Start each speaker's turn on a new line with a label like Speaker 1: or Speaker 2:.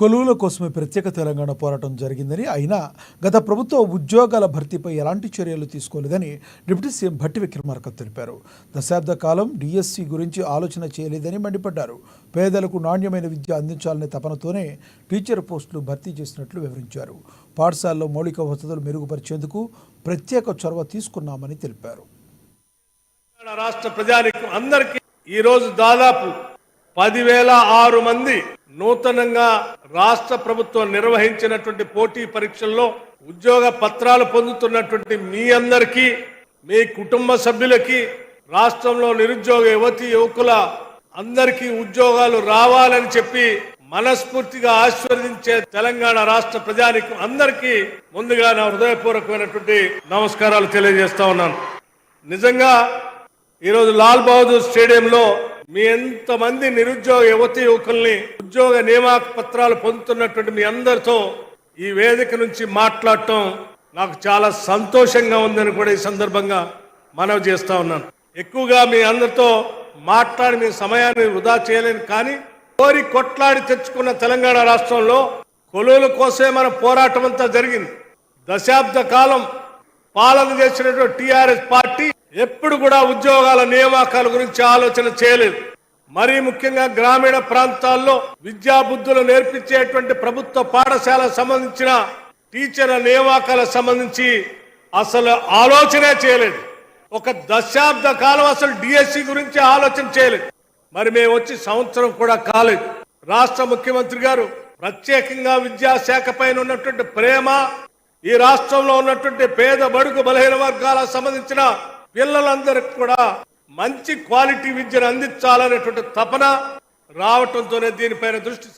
Speaker 1: కొలువుల కోసమే ప్రత్యేక తెలంగాణ పోరాటం జరిగిందని, అయినా గత ప్రభుత్వ ఉద్యోగాల భర్తీపై ఎలాంటి చర్యలు తీసుకోలేదని డిప్యూటీ సీఎం భట్టి విక్రమార్క తెలిపారు. దశాబ్ద కాలం డిఎస్సి గురించి ఆలోచన చేయలేదని మండిపడ్డారు. పేదలకు నాణ్యమైన విద్య అందించాలనే తపనతోనే టీచర్ పోస్టులు భర్తీ చేసినట్లు వివరించారు. పాఠశాలలో మౌలిక వసతులు మెరుగుపరిచేందుకు ప్రత్యేక చొరవ తీసుకున్నామని తెలిపారు.
Speaker 2: రాష్ట్ర ప్రజానికం అందరికీ ఈ రోజు దాదాపు 10,006 మంది నూతనంగా రాష్ట్ర ప్రభుత్వం నిర్వహించినటువంటి పోటీ పరీక్షల్లో ఉద్యోగ పత్రాలు పొందుతున్నటువంటి మీ అందరికీ, మీ కుటుంబ సభ్యులకి, రాష్ట్రంలో నిరుద్యోగ యువకుల అందరికీ ఉద్యోగాలు రావాలని చెప్పి మనస్ఫూర్తిగా ఆశీర్వదించే తెలంగాణ రాష్ట్ర ప్రజానికం అందరికీ ముందుగా నా హృదయపూర్వకమైనటువంటి నమస్కారాలు తెలియజేస్తా ఉన్నాను. నిజంగా ఈరోజు లాల్ బహదూర్ స్టేడియంలో మీ ఎంతమంది నిరుద్యోగ యువకుల్ని ఉద్యోగ నియామక పత్రాలు పొందుతున్నటువంటి మీ అందరితో ఈ వేదిక నుంచి మాట్లాడటం నాకు చాలా సంతోషంగా ఉందని కూడా ఈ సందర్భంగా మనవి చేస్తా ఉన్నాను. ఎక్కువగా మీ అందరితో మాట్లాడి మీ సమయాన్ని వృధా చేయలేను, కానీ కోరి కొట్లాడి తెచ్చుకున్న తెలంగాణ రాష్ట్రంలో కొలువుల కోసమే మన పోరాటం అంతా జరిగింది. దశాబ్ద కాలం పాలన చేసినటువంటి టిఆర్ఎస్ పార్టీ ఎప్పుడు కూడా ఉద్యోగాల నియామకాల గురించి ఆలోచన చేయలేదు. మరీ ముఖ్యంగా గ్రామీణ ప్రాంతాల్లో విద్యా బుద్ధులు నేర్పించేటువంటి ప్రభుత్వ పాఠశాలకు సంబంధించిన టీచర్ల నియామకాలకు సంబంధించి అసలు ఆలోచనే చేయలేదు. ఒక దశాబ్ద కాలం అసలు డిఎస్సి గురించి ఆలోచన చేయలేదు. మరి మేము వచ్చి సంవత్సరం కూడా కాలేదు. రాష్ట్ర ముఖ్యమంత్రి గారు ప్రత్యేకంగా విద్యాశాఖ పైన ఉన్నటువంటి ప్రేమ, ఈ రాష్ట్రంలో ఉన్నటువంటి పేద బడుగు బలహీన వర్గాలకు సంబంధించిన పిల్లలందరికీ కూడా మంచి క్వాలిటీ విద్యను అందించాలనేటువంటి తపన రావటంతోనే దీనిపైన దృష్టి